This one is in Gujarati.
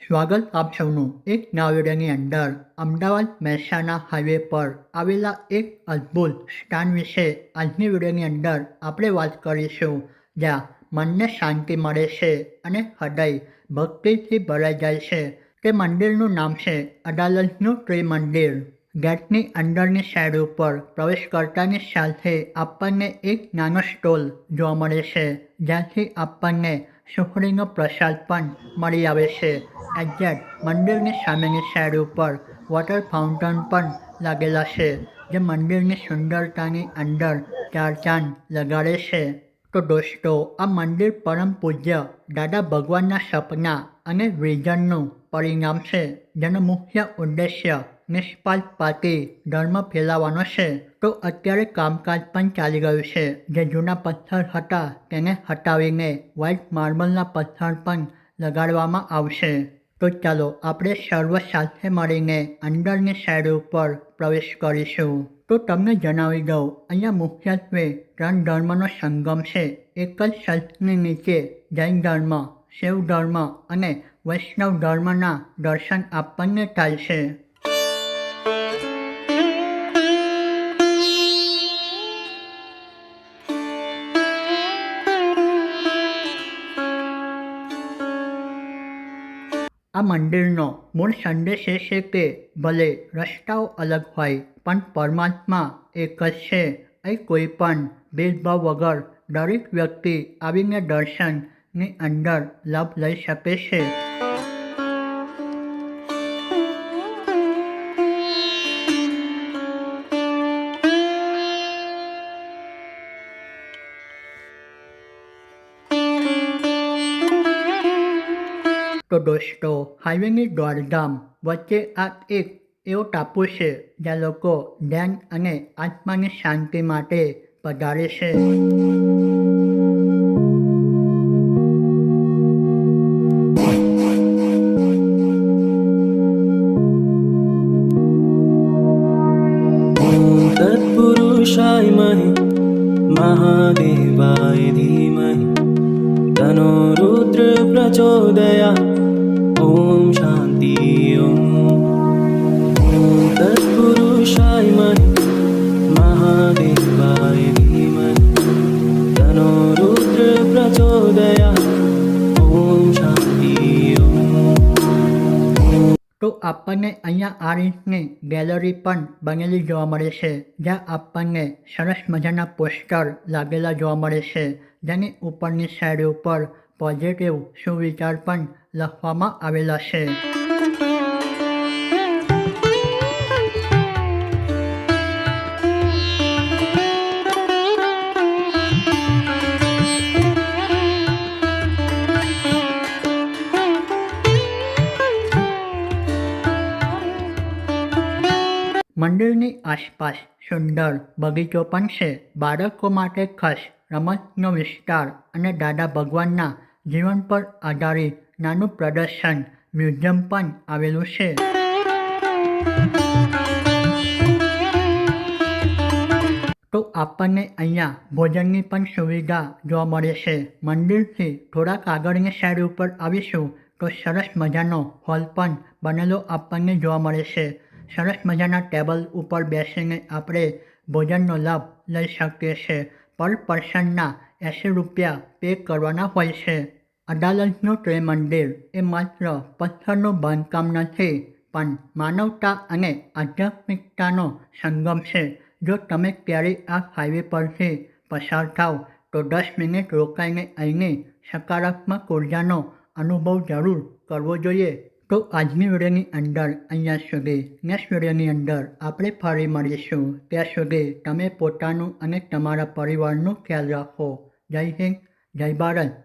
સ્વાગત આપ સૌનું એક નવા વિડીયોની અંદર અમદાવાદ મહેસાણા હાઈવે પર આવેલા એક અદ્ભુત સ્થાન વિશે આજની વિડીયોની અંદર આપણે વાત કરીશું, જ્યાં મનને શાંતિ મળે છે અને હૃદય ભક્તિથી ભરાઈ જાય છે. તે મંદિરનું નામ છે અડાલજનું ત્રિમંદિર. ગેટની અંદરની સાઈડ ઉપર પ્રવેશ કરતાની સાથે આપણને એક નાનો સ્ટોલ જોવા મળે છે, જ્યાંથી આપણને સુખડીનો પ્રસાદ પણ મળી આવે છે. એક્ઝેક્ટ મંદિરની સામેની સાઈડ ઉપર વોટર ફાઉન્ટેન પણ લાગેલા છે, જે મંદિરની સુંદરતાની અંદર ચાર ચાંદ લગાડે છે. તો દોસ્તો, આ મંદિર પરમ પૂજ્ય દાદા ભગવાનના સપના અને વિઝનનું પરિણામ છે, જેનો મુખ્ય ઉદ્દેશ્ય નિષ્પક્ષપાતી ધર્મ ફેલાવવાનો છે. તો અત્યારે કામકાજ પણ ચાલી રહ્યું છે, જે જૂના પથ્થર હતા તેને હટાવીને વ્હાઇટ માર્બલના પથ્થર પણ લગાડવામાં આવશે. તો ચાલો આપણે સર્વ સાથે મળીને અંદરની સાઈડ ઉપર પ્રવેશ કરીશું. તો તમને જણાવી દઉં, અહીંયા મુખ્યત્વે 3 ધર્મનો સંગમ છે. એક જ છતની નીચે જૈન ધર્મ, શિવ ધર્મ અને વૈષ્ણવ ધર્મના દર્શન આપણને થાય છે. આ મંદિરનો મૂળ સંદેશ એ છે કે ભલે રસ્તાઓ અલગ હોય, પણ પરમાત્મા એક જ છે. અહીં કોઈ પણ ભેદભાવ વગર દરેક વ્યક્તિ આવીને દર્શનની અંદર લાભ લઈ શકે છે. તો દોસ્તો, હાઈવેની દોડધામ વચ્ચે આ એક એવો ટાપુ છે જ્યાં લોકો ધ્યાન અને આત્માની શાંતિ માટે પધારે છે. तत्पुरुषाय महि महादेवाय धीमहि तनो रुद्र प्रचोदयात्. ओम शांति. ओम तत्पुरुषाय महि महादेवाय धीमहि तनो रुद्र प्रचोदयात्. ओम शांति. તો આપણને અહીંયા આ રીતની ગેલેરી પણ બનેલી જોવા મળે છે, જ્યાં આપણને સરસ મજાના પોસ્ટર લાગેલા જોવા મળે છે, જેની ઉપરની સાઈડ ઉપર પોઝિટિવ સુવિચાર પણ લખવામાં આવેલા છે. મંદિરની આસપાસ સુંદર બગીચો પણ છે. બાળકો માટે ખાસ રમતનો વિસ્તાર અને દાદા ભગવાનના જીવન પર આધારિત નાનું પ્રદર્શન મ્યુઝિયમ પણ આવેલું છે. તો આપણને અહીંયા ભોજનની પણ સુવિધા જોવા મળે છે. મંદિરથી થોડાક આગળની સાઈડ ઉપર આવીશું તો સરસ મજાનો હોલ પણ બનેલો આપણને જોવા મળે છે. સરસ મજાના ટેબલ ઉપર બેસીને આપણે ભોજનનો લાભ લઈ શકીએ છીએ. પર પર્સનના 80 રૂપિયા પે કરવાના હોય છે. અડાલજનું ત્રિમંદિર એ માત્ર પથ્થરનું બાંધકામ નથી, પણ માનવતા અને આધ્યાત્મિકતાનો સંગમ છે. જો તમે ક્યારેય આ હાઈવે પરથી પસાર થાવ તો 10 મિનિટ રોકાઈને અહીંની સકારાત્મક ઉર્જાનો અનુભવ જરૂર કરવો જોઈએ. તો આજની વિડીયોની અંદર અહીંયા સુધી. નેક્સ્ટ વિડીયોની અંદર આપણે ફરી મળીશું. ત્યાં સુધી તમે પોતાનું અને તમારા પરિવારનું ખ્યાલ રાખો. જય હિન્દ, જય ભારત.